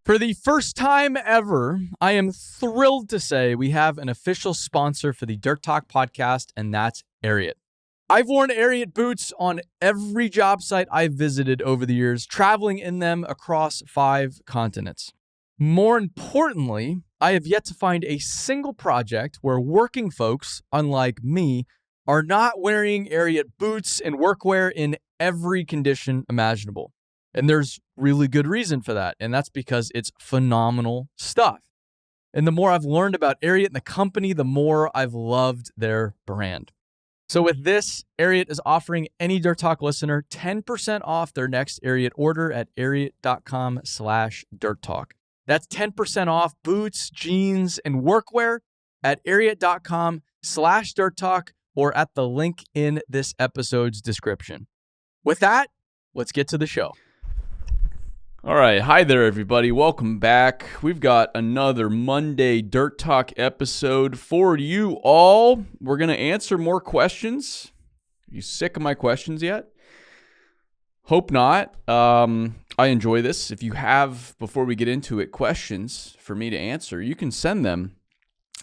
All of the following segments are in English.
For the first time ever, I am thrilled to say we have an official sponsor for the Dirt Talk podcast, and that's Ariat. I've worn Ariat boots on every job site I've visited over the years, traveling in them across 5 continents. More importantly, I have yet to find a single project where working folks, unlike me, are not wearing Ariat boots and workwear in every condition imaginable. And there's really good reason for that, and that's because it's phenomenal stuff. And the more I've learned about Ariat and the company, the more I've loved their brand. So with this, Ariat is offering any Dirt Talk listener 10% off their next Ariat order at ariat.com/dirttalk. That's 10% off boots, jeans, and workwear at ariat.com/dirttalk or at the link in this episode's description. With that, let's get to the show. All right. Hi there, everybody. Welcome back. We've got another Monday Dirt Talk episode for you all. We're going to answer more questions. Are you sick of my questions yet? Hope not. I enjoy this. If you have, before we get into it, questions for me to answer, you can send them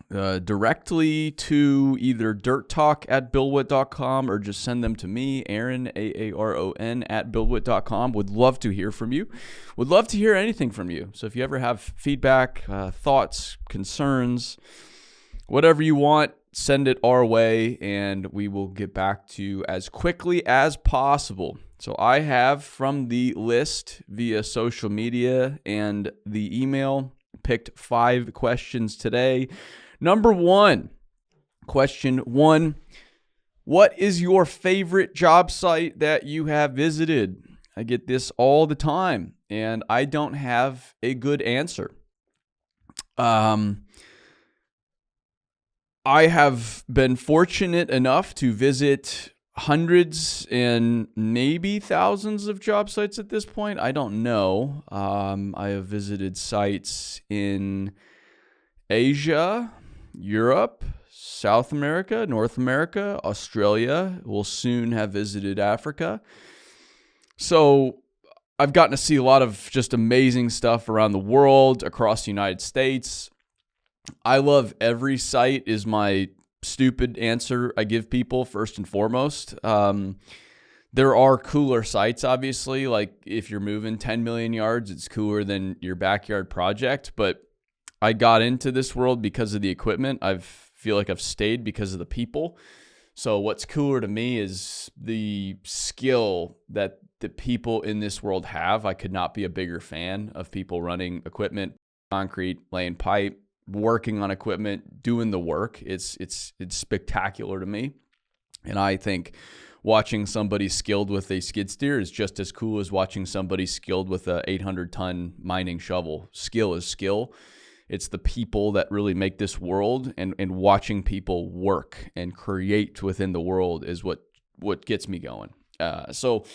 directly to either dirttalk@buildwit.com or just send them to me, Aaron, Aaron, @buildwit.com. Would love to hear from you. Would love to hear anything from you. So if you ever have feedback, thoughts, concerns, whatever you want, send it our way and we will get back to you as quickly as possible. So I have from the list via social media and the email picked 5 questions today. Number 1, question 1, what is your favorite job site that you have visited? I get this all the time, and I don't have a good answer. I have been fortunate enough to visit hundreds and maybe thousands of job sites at this point. I don't know. I have visited sites in Asia, Europe, South America, North America, Australia. We'll soon have visited Africa. So I've gotten to see a lot of just amazing stuff around the world, across the United States. I love every site is my stupid answer I give people first and foremost. There are cooler sites, obviously. Like if you're moving 10 million yards, it's cooler than your backyard project. But I got into this world because of the equipment. I feel like I've stayed because of the people. So what's cooler to me is the skill that the people in this world have. I could not be a bigger fan of people running equipment, concrete, laying pipe, working on equipment, doing the work. It's spectacular to me. And I think watching somebody skilled with a skid steer is just as cool as watching somebody skilled with a 800-ton mining shovel. Skill is skill. It's the people that really make this world, and watching people work and create within the world is what gets me going. So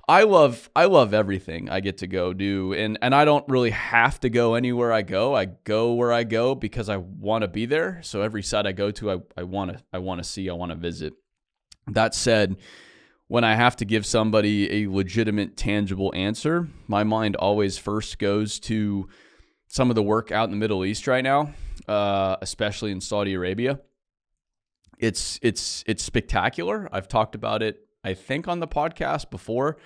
I love everything I get to go do, and I don't really have to go anywhere I go. I go where I go because I want to be there. So every site I go to, I want to see, I want to visit. That said, when I have to give somebody a legitimate, tangible answer, my mind always first goes to some of the work out in the Middle East right now, especially in Saudi Arabia. It's spectacular. I've talked about it, I think, on the podcast before,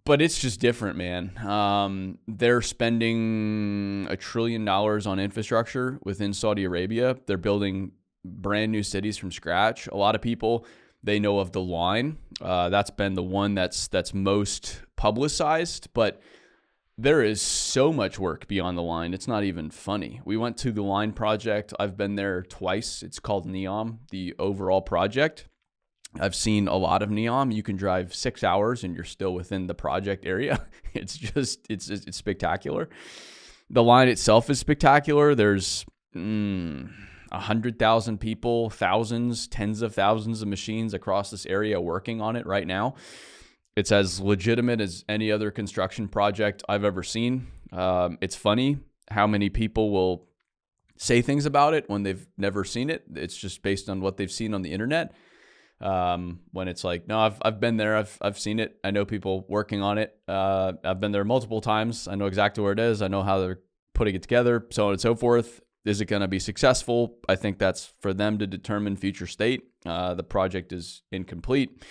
but it's just different, man. They're spending $1 trillion on infrastructure within Saudi Arabia. They're building brand new cities from scratch. A lot of people, they know of the line. That's been the one that's most publicized, but there is so much work beyond the line. It's not even funny. We went to the line project. I've been there twice. It's called NEOM, the overall project. I've seen a lot of NEOM. You can drive 6 hours and you're still within the project area. It's spectacular. The line itself is spectacular. There's 100,000 people, thousands, tens of thousands of machines across this area working on it right now. It's as legitimate as any other construction project I've ever seen. It's funny how many people will say things about it when they've never seen it. It's just based on what they've seen on the internet. When it's like, no, I've been there. I've seen it. I know people working on it. I've been there multiple times. I know exactly where it is. I know how they're putting it together, so on and so forth. Is it going to be successful? I think that's for them to determine future state. The project is incomplete.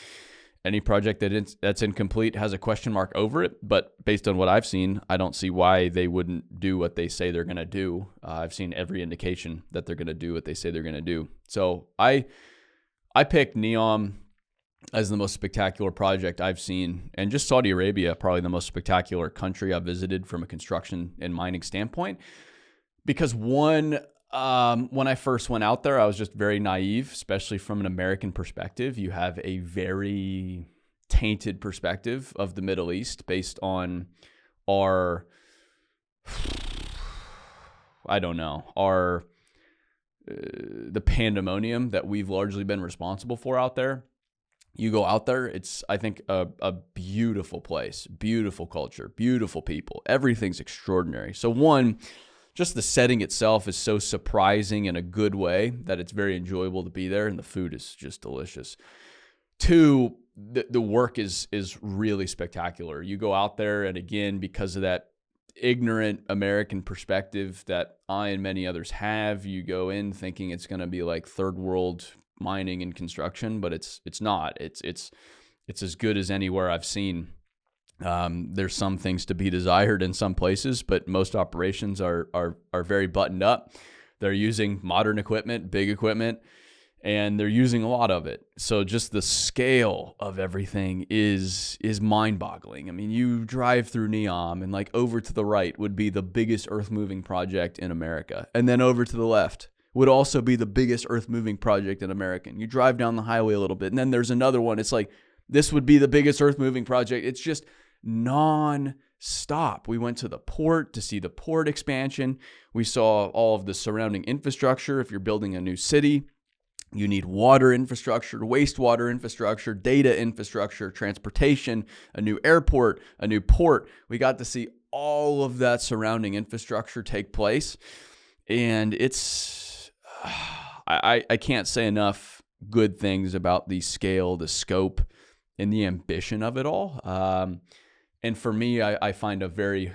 Any project that's incomplete has a question mark over it, but based on what I've seen, I don't see why they wouldn't do what they say they're going to do. I've seen every indication that they're going to do what they say they're going to do. So I picked NEOM as the most spectacular project I've seen, and just Saudi Arabia, probably the most spectacular country I've visited from a construction and mining standpoint. Because one, when I first went out there, I was just very naive, especially from an American perspective. You have a very tainted perspective of the Middle East based on our, the pandemonium that we've largely been responsible for out there. You go out there, it's, I think, a beautiful place, beautiful culture, beautiful people. Everything's extraordinary. So one, just the setting itself is so surprising in a good way that it's very enjoyable to be there, and the food is just delicious. Two, the work is really spectacular. You go out there, and again, because of that ignorant American perspective that I and many others have, you go in thinking it's going to be like third world mining and construction, but it's not. It's as good as anywhere I've seen. There's some things to be desired in some places, but most operations are very buttoned up. They're using modern equipment, big equipment, and they're using a lot of it. So just the scale of everything is mind-boggling. I mean, you drive through Neom, and like over to the right would be the biggest earth-moving project in America, and then over to the left would also be the biggest earth-moving project in America. And you drive down the highway a little bit, and then there's another one. It's like, this would be the biggest earth-moving project. It's just non-stop. We went to the port to see the port expansion. We saw all of the surrounding infrastructure. If you're building a new city, you need water infrastructure, wastewater infrastructure, data infrastructure, transportation, a new airport, a new port. We got to see all of that surrounding infrastructure take place. And it's, I can't say enough good things about the scale, the scope, and the ambition of it all. And for me, I find it very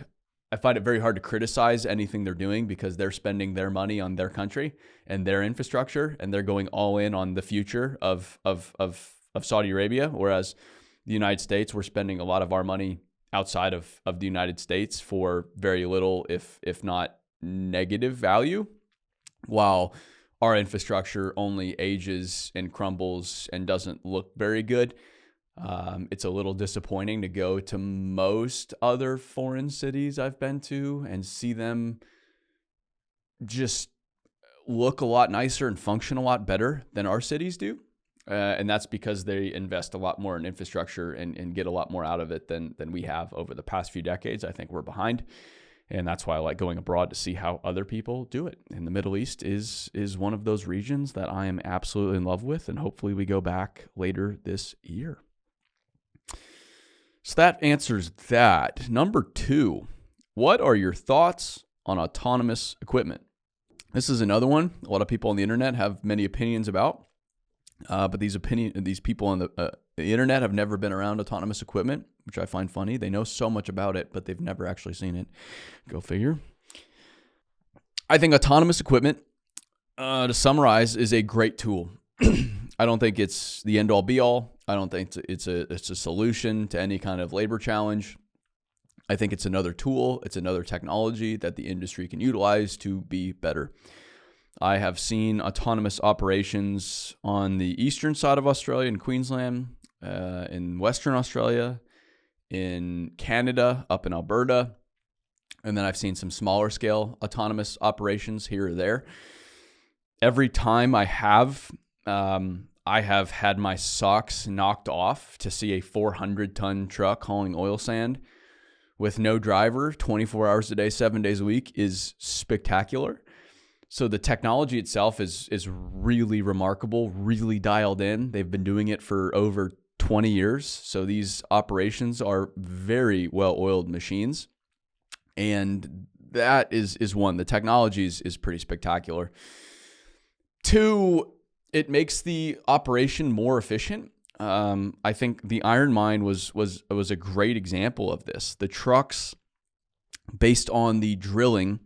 hard to criticize anything they're doing, because they're spending their money on their country and their infrastructure, and they're going all in on the future of Saudi Arabia. Whereas the United States, we're spending a lot of our money outside of the United States for very little, if not negative value, while our infrastructure only ages and crumbles and doesn't look very good. It's a little disappointing to go to most other foreign cities I've been to and see them just look a lot nicer and function a lot better than our cities do. And that's because they invest a lot more in infrastructure and get a lot more out of it than we have over the past few decades. I think we're behind. And that's why I like going abroad to see how other people do it. And the Middle East is one of those regions that I am absolutely in love with. And hopefully we go back later this year. So that answers that. Number 2, what are your thoughts on autonomous equipment? This is another one a lot of people on the internet have many opinions about, but these people on the internet have never been around autonomous equipment, which I find funny. They know so much about it, but they've never actually seen it. Go figure. I think autonomous equipment, to summarize, is a great tool. I don't think it's the end all be all. I don't think it's a solution to any kind of labor challenge. I think it's another tool. It's another technology that the industry can utilize to be better. I have seen autonomous operations on the eastern side of Australia in Queensland, in Western Australia, in Canada, up in Alberta. And then I've seen some smaller scale autonomous operations here or there. Every time I have had my socks knocked off to see a 400-ton truck hauling oil sand with no driver, 24 hours a day, 7 days a week, is spectacular. So the technology itself is really remarkable, really dialed in. They've been doing it for over 20 years. So these operations are very well-oiled machines. And that is one. The technology is pretty spectacular. 2, it makes the operation more efficient. I think the iron mine was a great example of this. The trucks, based on the drilling,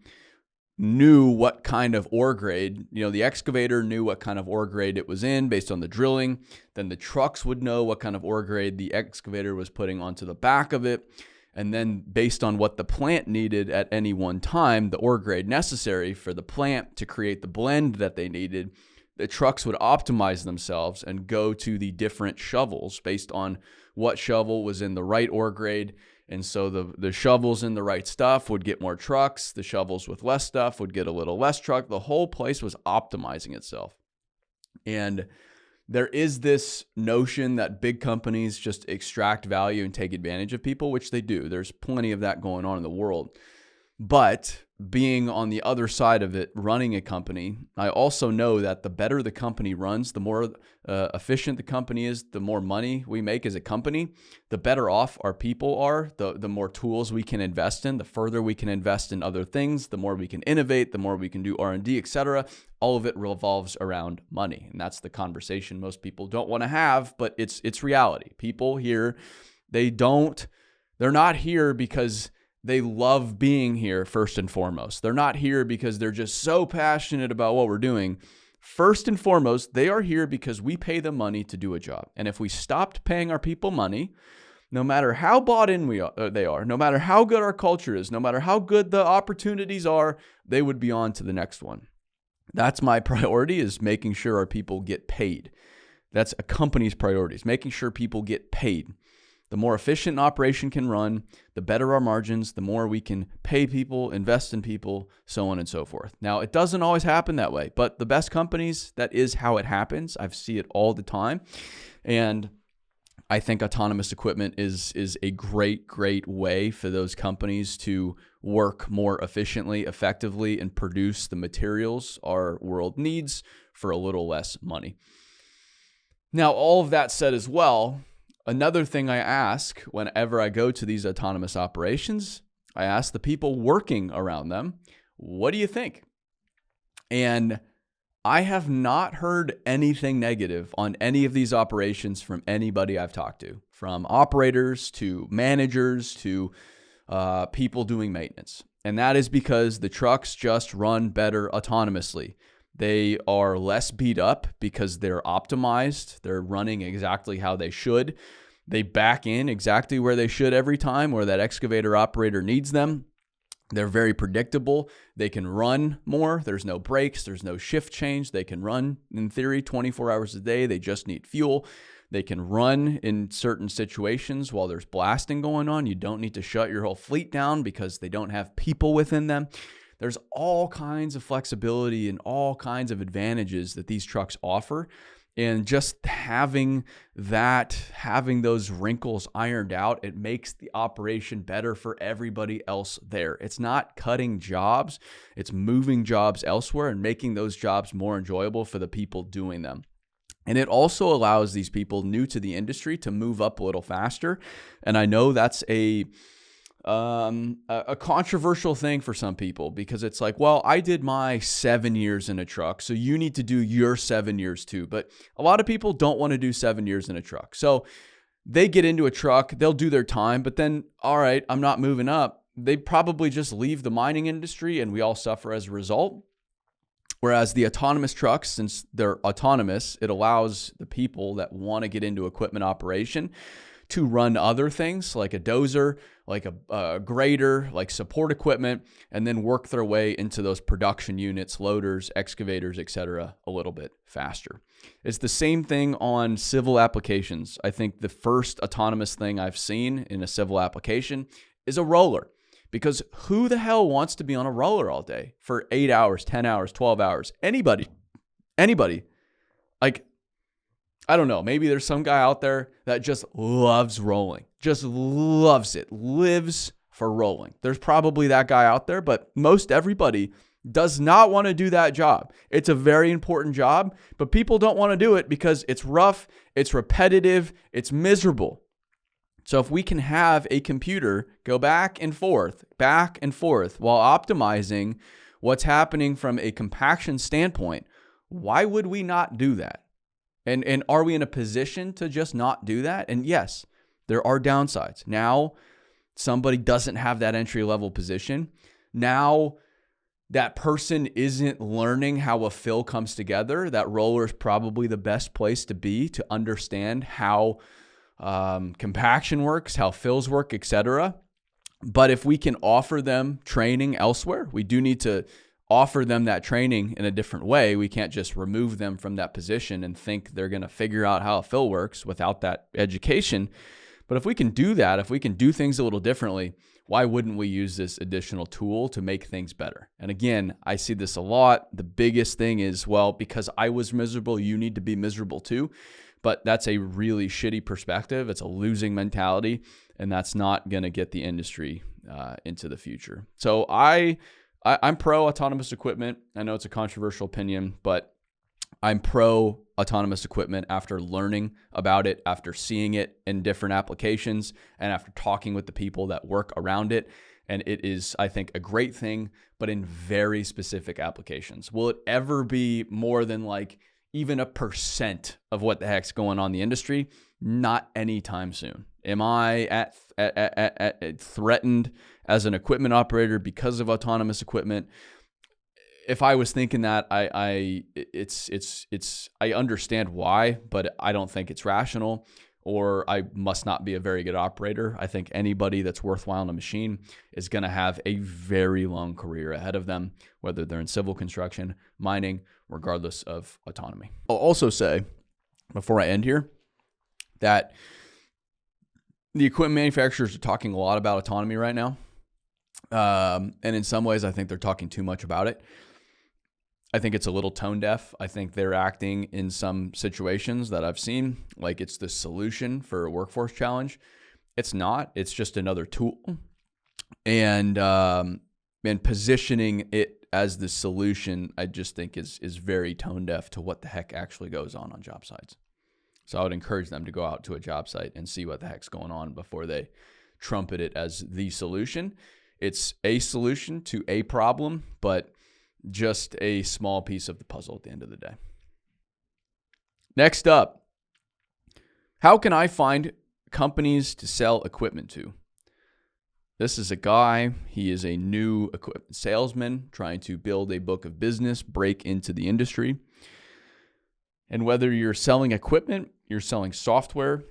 knew what kind of ore grade, the excavator knew what kind of ore grade it was in based on the drilling. Then the trucks would know what kind of ore grade the excavator was putting onto the back of it. And then based on what the plant needed at any one time, the ore grade necessary for the plant to create the blend that they needed, the trucks would optimize themselves and go to the different shovels based on what shovel was in the right ore grade. And so the shovels in the right stuff would get more trucks. The shovels with less stuff would get a little less truck. The whole place was optimizing itself. And there is this notion that big companies just extract value and take advantage of people, which they do. There's plenty of that going on in the world. But being on the other side of it, running a company, I also know that the better the company runs, the more efficient the company is, the more money we make as a company, the better off our people are, the more tools we can invest in, the further we can invest in other things, the more we can innovate, the more we can do R&D, etc. All of it revolves around money. And that's the conversation most people don't want to have, but it's reality. People here, they're not here because they love being here first and foremost. They're not here because they're just so passionate about what we're doing. First and foremost, they are here because we pay them money to do a job. And if we stopped paying our people money, no matter how bought in they are, no matter how good our culture is, no matter how good the opportunities are, they would be on to the next one. That's my priority, is making sure our people get paid. That's a company's priorities, making sure people get paid. The more efficient an operation can run, the better our margins, the more we can pay people, invest in people, so on and so forth. Now, it doesn't always happen that way, but the best companies, that is how it happens. I see it all the time. And I think autonomous equipment is a great way for those companies to work more efficiently, effectively, and produce the materials our world needs for a little less money. Now, all of that said as well, another thing I ask whenever I go to these autonomous operations, I ask the people working around them, what do you think? And I have not heard anything negative on any of these operations from anybody I've talked to, from operators to managers to people doing maintenance. And that is because the trucks just run better autonomously. They are less beat up because they're optimized. They're running exactly how they should. They back in exactly where they should every time, where that excavator operator needs them. They're very predictable. They can run more. There's no breaks. There's no shift change. They can run, in theory, 24 hours a day. They just need fuel. They can run in certain situations while there's blasting going on. You don't need to shut your whole fleet down because they don't have people within them. There's all kinds of flexibility and all kinds of advantages that these trucks offer. And just having those wrinkles ironed out, it makes the operation better for everybody else there. It's not cutting jobs, it's moving jobs elsewhere and making those jobs more enjoyable for the people doing them. And it also allows these people new to the industry to move up a little faster. And I know that's a controversial thing for some people, because it's like, well, I did my 7 years in a truck, so you need to do your 7 years too. But a lot of people don't want to do 7 years in a truck. So they get into a truck, they'll do their time, but then, all right, I'm not moving up. They probably just leave the mining industry and we all suffer as a result. Whereas the autonomous trucks, since they're autonomous, it allows the people that want to get into equipment operation to run other things like a dozer, like a grader, like support equipment, and then work their way into those production units, loaders, excavators, etc., a little bit faster. It's the same thing on civil applications. I think the first autonomous thing I've seen in a civil application is a roller. Because who the hell wants to be on a roller all day for 8 hours, 10 hours, 12 hours? Anybody. Like, I don't know, maybe there's some guy out there that just loves rolling, just loves it, lives for rolling. There's probably that guy out there, but most everybody does not want to do that job. It's a very important job, but people don't want to do it because it's rough, it's repetitive, it's miserable. So if we can have a computer go back and forth while optimizing what's happening from a compaction standpoint, Why would we not do that? And are we in a position to just not do that? And yes, there are downsides. Now, somebody doesn't have that entry level position. Now, that person isn't learning how a fill comes together. That roller is probably the best place to be to understand how compaction works, how fills work, etc. But if we can offer them training elsewhere, we do need to offer them that training in a different way. We can't just remove them from that position and think they're going to figure out how a fill works without that education. But if we can do that, if we can do things a little differently, why wouldn't we use this additional tool to make things better? And again, I see this a lot. The biggest thing is, well, because I was miserable, you need to be miserable too. But that's a really shitty perspective. It's a losing mentality, and that's not going to get the industry into the future. So I'm pro autonomous equipment. I know it's a controversial opinion, but I'm pro autonomous equipment after learning about it, after seeing it in different applications, and after talking with the people that work around it. And it is, I think, a great thing, but in very specific applications. Will it ever be more than like even a % of what the heck's going on in the industry? Not anytime soon. Am I at threatened as an equipment operator because of autonomous equipment? If I was thinking that, I understand why, but I don't think it's rational, or I must not be a very good operator. I think anybody that's worthwhile in a machine is going to have a very long career ahead of them, whether they're in civil construction, mining, regardless of autonomy. I'll also say, before I end here, that the equipment manufacturers are talking a lot about autonomy right now. And in some ways, I think they're talking too much about it. I think it's a little tone deaf. I think they're acting in some situations that I've seen like it's the solution for a workforce challenge. It's not. It's just another tool. And positioning it as the solution, I just think is very tone deaf to what the heck actually goes on job sites. So I would encourage them to go out to a job site and see what the heck's going on before they trumpet it as the solution. It's a solution to a problem, but just a small piece of the puzzle at the end of the day. Next up, how can I find companies to sell equipment to? This is a guy, he is a new equipment salesman trying to build a book of business, break into the industry. And whether you're selling equipment, you're selling software,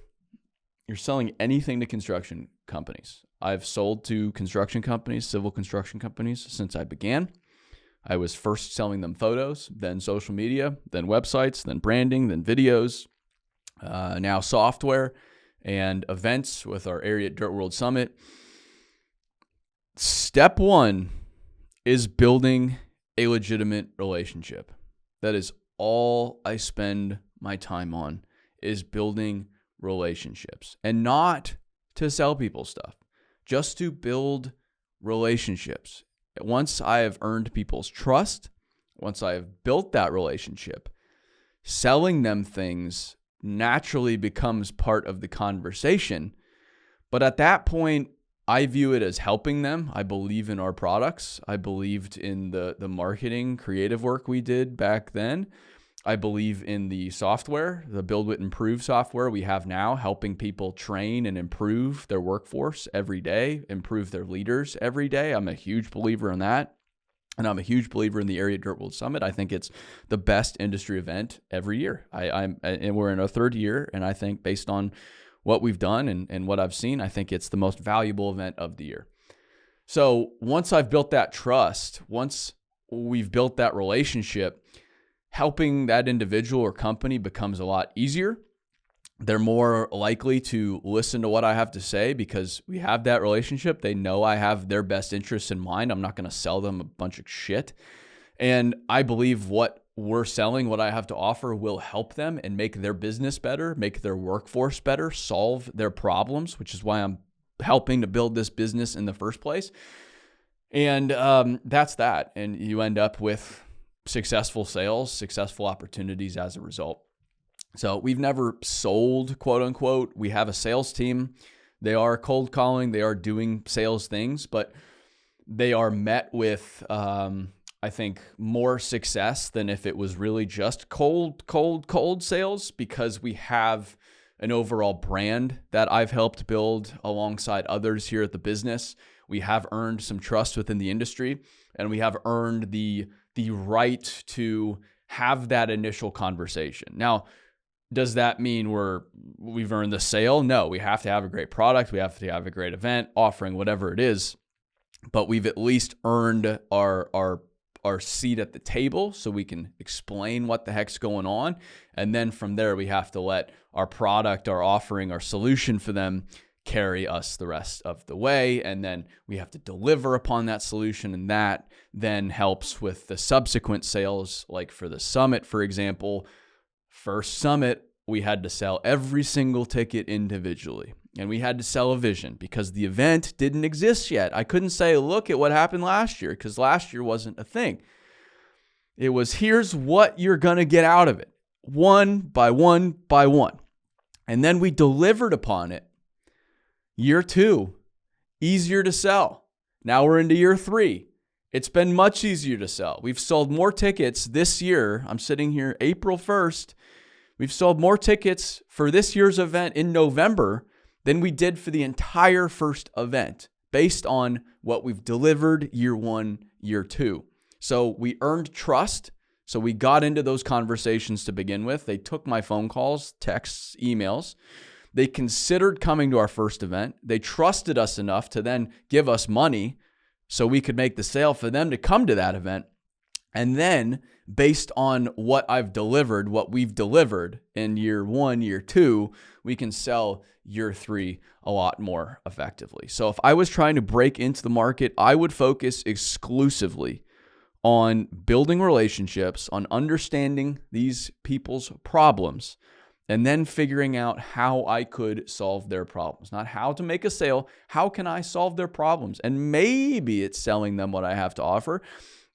you're selling anything to construction companies. I've sold to construction companies, civil construction companies, since I began. I was first selling them photos, then social media, then websites, then branding, then videos, now software and events with our area at Dirt World Summit. Step one is building a legitimate relationship. That is all I spend my time on, is building relationships, and not to sell people stuff, just to build relationships. Once I have earned people's trust, once I have built that relationship, selling them things naturally becomes part of the conversation. But at that point, I view it as helping them. I believe in our products. I believed in the marketing, creative work we did back then. I believe in the software, the Build With Improve software we have now, helping people train and improve their workforce every day, improve their leaders every day. I'm a huge believer in that. And I'm a huge believer in the Area Dirt World Summit. I think it's the best industry event every year. And we're in our third year, and I think based on what we've done and what I've seen, I think it's the most valuable event of the year. So once I've built that trust, once we've built that relationship, helping that individual or company becomes a lot easier. They're more likely to listen to what I have to say because we have that relationship. They know I have their best interests in mind. I'm not going to sell them a bunch of shit. And I believe what we're selling, what I have to offer, will help them and make their business better, make their workforce better, solve their problems, which is why I'm helping to build this business in the first place. And that's that. And you end up with successful sales, successful opportunities as a result. So we've never sold, quote unquote. We have a sales team. They are cold calling. They are doing sales things, but they are met with I think, more success than if it was really just cold sales, because we have an overall brand that I've helped build alongside others here at the business. We have earned some trust within the industry, and we have earned the right to have that initial conversation. Now, does that mean we've earned the sale? No, we have to have a great product. We have to have a great event, offering, whatever it is. But we've at least earned our seat at the table so we can explain what the heck's going on. And then from there, we have to let our product, our offering, our solution for them carry us the rest of the way. And then we have to deliver upon that solution. And that then helps with the subsequent sales. Like for the summit, for example, first summit, we had to sell every single ticket individually. And we had to sell a vision because the event didn't exist yet. I couldn't say, look at what happened last year, because last year wasn't a thing. It was, here's what you're going to get out of it, one by one by one. And then we delivered upon it. Year 2, easier to sell. Now we're into year 3. It's been much easier to sell. We've sold more tickets this year. I'm sitting here April 1st. We've sold more tickets for this year's event in November than we did for the entire first event, based on what we've delivered year 1, year 2. So we earned trust. So we got into those conversations to begin with. They took my phone calls, texts, emails. They considered coming to our first event. They trusted us enough to then give us money so we could make the sale for them to come to that event. And then based on what I've delivered, what we've delivered in year 1, year 2, we can sell year 3 a lot more effectively. So if I was trying to break into the market, I would focus exclusively on building relationships, on understanding these people's problems, and then figuring out how I could solve their problems. Not how to make a sale, how can I solve their problems? And maybe it's selling them what I have to offer,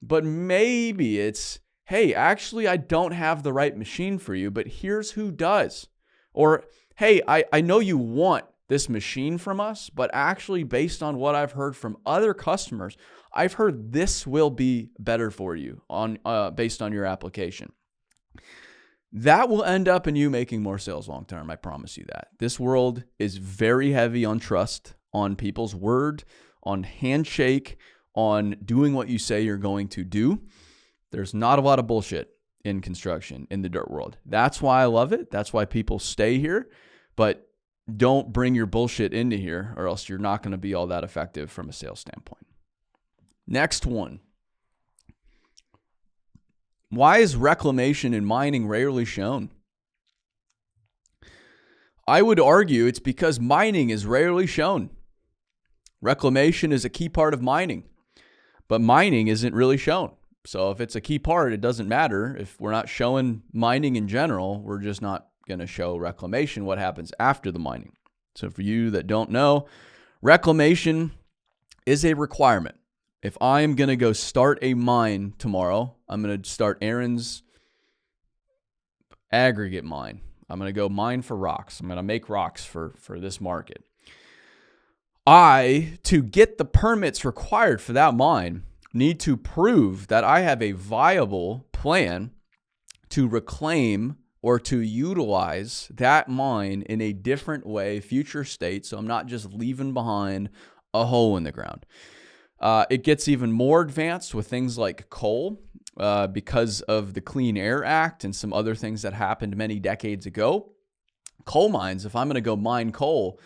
but maybe it's, hey, actually, I don't have the right machine for you, but here's who does. Or, hey, I know you want this machine from us, but actually, based on what I've heard from other customers, I've heard this will be better for you based on your application. That will end up in you making more sales long term. I promise you that. This world is very heavy on trust, on people's word, on handshake, on doing what you say you're going to do. There's not a lot of bullshit in construction, in the dirt world. That's why I love it. That's why people stay here. But don't bring your bullshit into here, or else you're not going to be all that effective from a sales standpoint. Next one. Why is reclamation in mining rarely shown? I would argue it's because mining is rarely shown. Reclamation is a key part of mining, but mining isn't really shown. So if it's a key part, it doesn't matter. If we're not showing mining in general, we're just not going to show reclamation, what happens after the mining. So for you that don't know, reclamation is a requirement. If I'm going to go start a mine tomorrow, I'm going to start Aaron's aggregate mine. I'm going to go mine for rocks. I'm going to make rocks for this market. To get the permits required for that mine, need to prove that I have a viable plan to reclaim or to utilize that mine in a different way, future state, so I'm not just leaving behind a hole in the ground. It gets even more advanced with things like coal because of the Clean Air Act and some other things that happened many decades ago. Coal mines, if I'm going to go mine coal,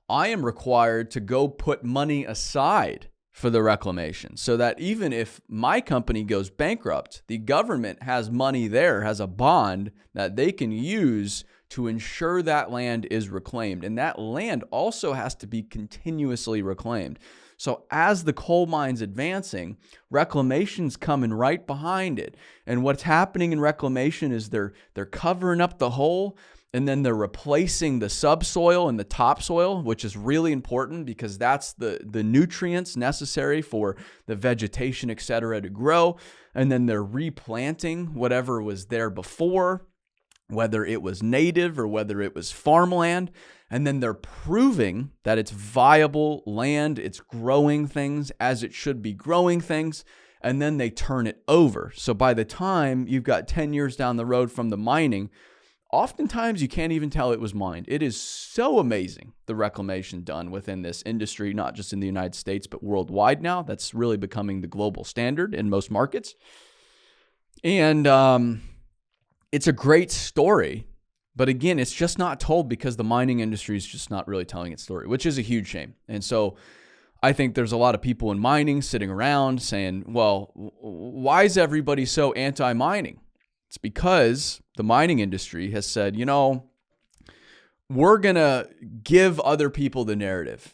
I am required to go put money aside for the reclamation so that even if my company goes bankrupt, the government has money there, has a bond that they can use to ensure that land is reclaimed. And that land also has to be continuously reclaimed. So as the coal mine's advancing, reclamation's coming right behind it. And what's happening in reclamation is they're covering up the hole, and then they're replacing the subsoil and the topsoil, which is really important because that's the nutrients necessary for the vegetation, et cetera, to grow. And then they're replanting whatever was there before, whether it was native or whether it was farmland. And then they're proving that it's viable land, it's growing things as it should be growing things. and then they turn it over. So by the time you've got 10 years down the road from the mining, oftentimes you can't even tell it was mined. It is so amazing, the reclamation done within this industry, not just in the United States, but worldwide now. That's really becoming the global standard in most markets. And it's a great story. But again, it's just not told because the mining industry is just not really telling its story, which is a huge shame. And so I think there's a lot of people in mining sitting around saying, well, why is everybody so anti-mining? It's because the mining industry has said, we're going to give other people the narrative.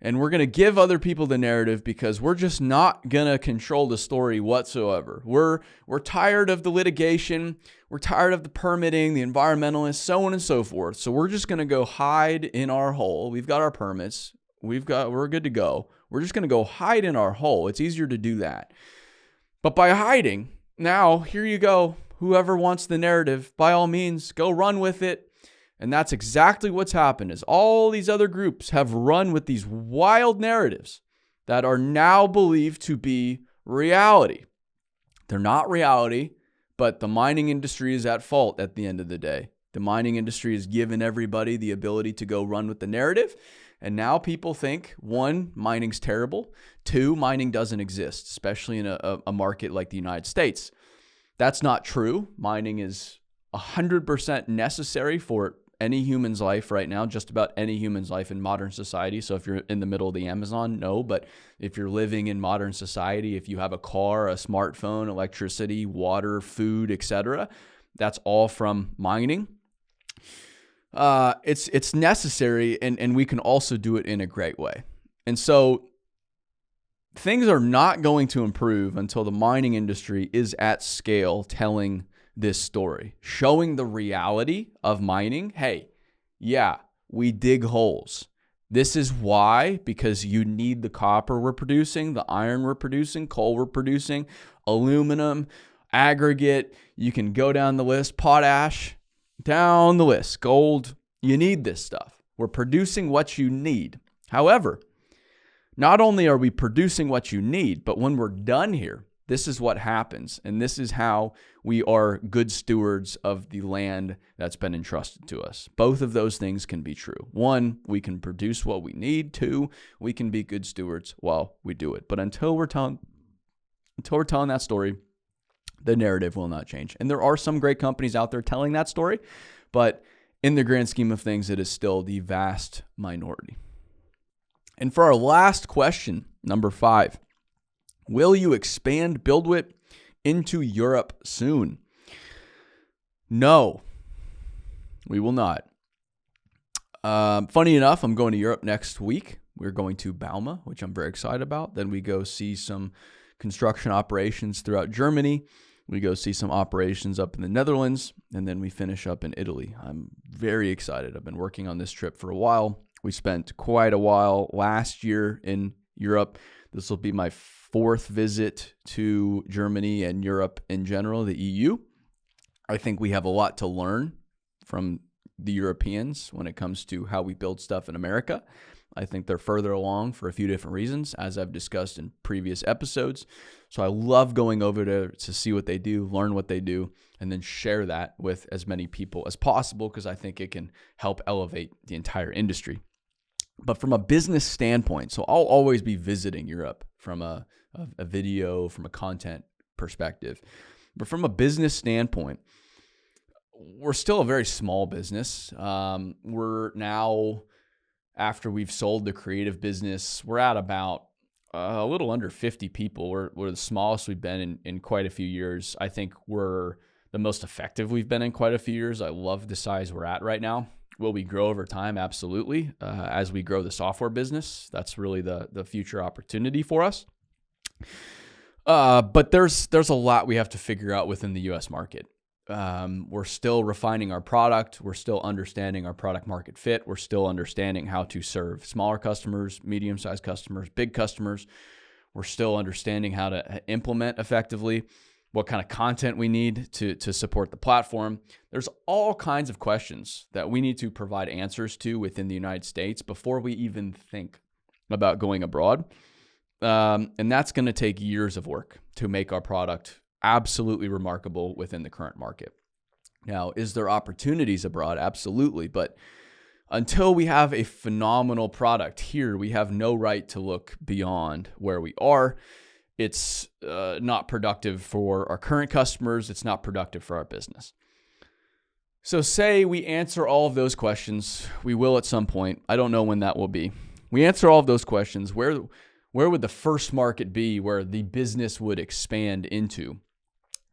And we're going to give other people the narrative because we're just not going to control the story whatsoever. We're tired of the litigation. We're tired of the permitting, the environmentalists, so on and so forth. So we're just going to go hide in our hole. We've got our permits. We're good to go. We're just going to go hide in our hole. It's easier to do that. But by hiding, now here you go. Whoever wants the narrative, by all means, go run with it. And that's exactly what's happened is all these other groups have run with these wild narratives that are now believed to be reality. They're not reality, but the mining industry is at fault at the end of the day. The mining industry has given everybody the ability to go run with the narrative. And now people think, one, mining's terrible. Two, mining doesn't exist, especially in a market like the United States. That's not true. Mining is 100% necessary for any human's life right now, just about any human's life in modern society. So if you're in the middle of the Amazon, no. But if you're living in modern society, if you have a car, a smartphone, electricity, water, food, etc., that's all from mining. It's necessary, and we can also do it in a great way. And so things are not going to improve until the mining industry is at scale telling this story, showing the reality of mining. Hey, yeah, we dig holes. This is why, because you need the copper we're producing, the iron we're producing, coal we're producing, aluminum, aggregate. You can go down the list, potash, down the list, gold. You need this stuff. We're producing what you need. However, not only are we producing what you need, but when we're done here, this is what happens, and this is how we are good stewards of the land that's been entrusted to us. Both of those things can be true. One, we can produce what we need. Two, we can be good stewards while we do it. But until we're telling that story, the narrative will not change. And there are some great companies out there telling that story, but in the grand scheme of things, it is still the vast minority. And for our last question, number 5, will you expand BuildWit into Europe soon? No, we will not. Funny enough, I'm going to Europe next week. We're going to Bauma, which I'm very excited about. Then we go see some construction operations throughout Germany. We go see some operations up in the Netherlands, and then we finish up in Italy. I'm very excited. I've been working on this trip for a while. We spent quite a while last year in Europe. This will be my 4th visit to Germany and Europe in general, the EU. I think we have a lot to learn from the Europeans when it comes to how we build stuff in America. I think they're further along for a few different reasons, as I've discussed in previous episodes. So I love going over to see what they do, learn what they do, and then share that with as many people as possible because I think it can help elevate the entire industry. But from a business standpoint, so I'll always be visiting Europe from a video, from a content perspective. But from a business standpoint, we're still a very small business. We're now, after we've sold the creative business, we're at about a little under 50 people. We're the smallest we've been in quite a few years. I think we're the most effective we've been in quite a few years. I love the size we're at right now. Will we grow over time? Absolutely. As we grow the software business, that's really the future opportunity for us. But there's a lot we have to figure out within the U.S. market. We're still refining our product. We're still understanding our product market fit. We're still understanding how to serve smaller customers, medium-sized customers, big customers. We're still understanding how to implement effectively, what kind of content we need to support the platform. There's all kinds of questions that we need to provide answers to within the United States before we even think about going abroad. And that's going to take years of work to make our product absolutely remarkable within the current market. Now, is there opportunities abroad? Absolutely. But until we have a phenomenal product here, we have no right to look beyond where we are. It's not productive for our current customers. It's not productive for our business. So say we answer all of those questions. We will at some point. I don't know when that will be. We answer all of those questions. Where would the first market be where the business would expand into?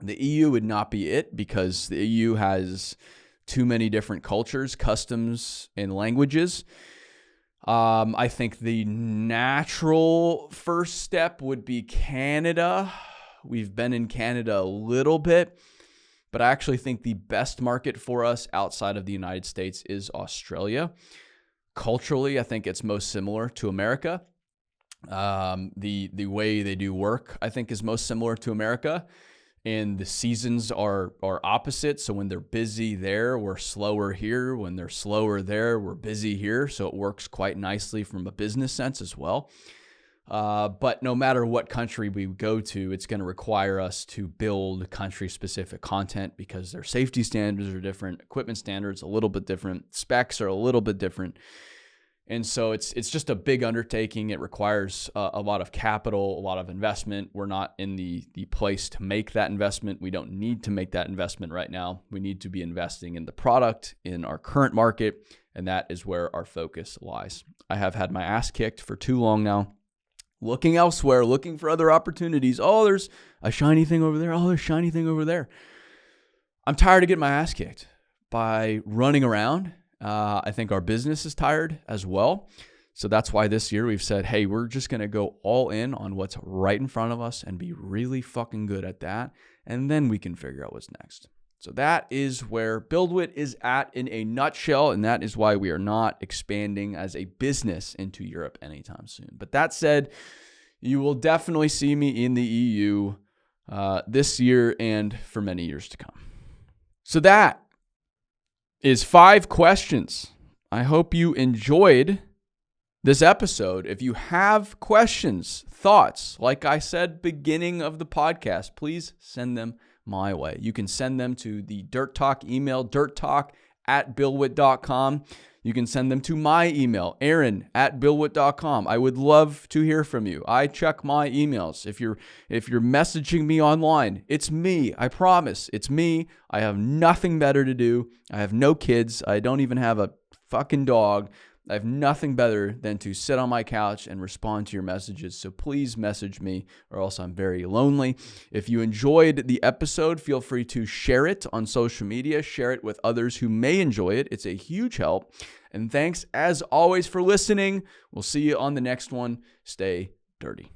The EU would not be it, because the EU has too many different cultures, customs, and languages. I think the natural first step would be Canada. We've been in Canada a little bit, but I actually think the best market for us outside of the United States is Australia. Culturally, I think it's most similar to America. The way they do work, I think, is most similar to America. And the seasons are opposite. So when they're busy there, we're slower here. When they're slower there, we're busy here. So it works quite nicely from a business sense as well. But no matter what country we go to, it's going to require us to build country-specific content because their safety standards are different, equipment standards a little bit different, specs are a little bit different. And so it's just a big undertaking. It requires a lot of capital, a lot of investment. We're not in the place to make that investment. We don't need to make that investment right now. We need to be investing in the product in our current market, and that is where our focus lies. I have had my ass kicked for too long now, looking elsewhere, looking for other opportunities. Oh, there's a shiny thing over there. Oh, there's a shiny thing over there. I'm tired of getting my ass kicked by running around. I think our business is tired as well. So that's why this year we've said, hey, we're just going to go all in on what's right in front of us and be really fucking good at that. And then we can figure out what's next. So that is where BuildWit is at in a nutshell. And that is why we are not expanding as a business into Europe anytime soon. But that said, you will definitely see me in the EU this year and for many years to come. So that is 5 questions. I hope you enjoyed this episode. If you have questions, thoughts, like I said, beginning of the podcast, please send them my way. You can send them to the Dirt Talk email, dirttalk@buildwit.com. You can send them to my email, aaron@buildwit.com. I would love to hear from you. I check my emails. If you're messaging me online, it's me. I promise. It's me. I have nothing better to do. I have no kids. I don't even have a fucking dog. I have nothing better than to sit on my couch and respond to your messages. So please message me, or else I'm very lonely. If you enjoyed the episode, feel free to share it on social media. Share it with others who may enjoy it. It's a huge help. And thanks, as always, for listening. We'll see you on the next one. Stay dirty.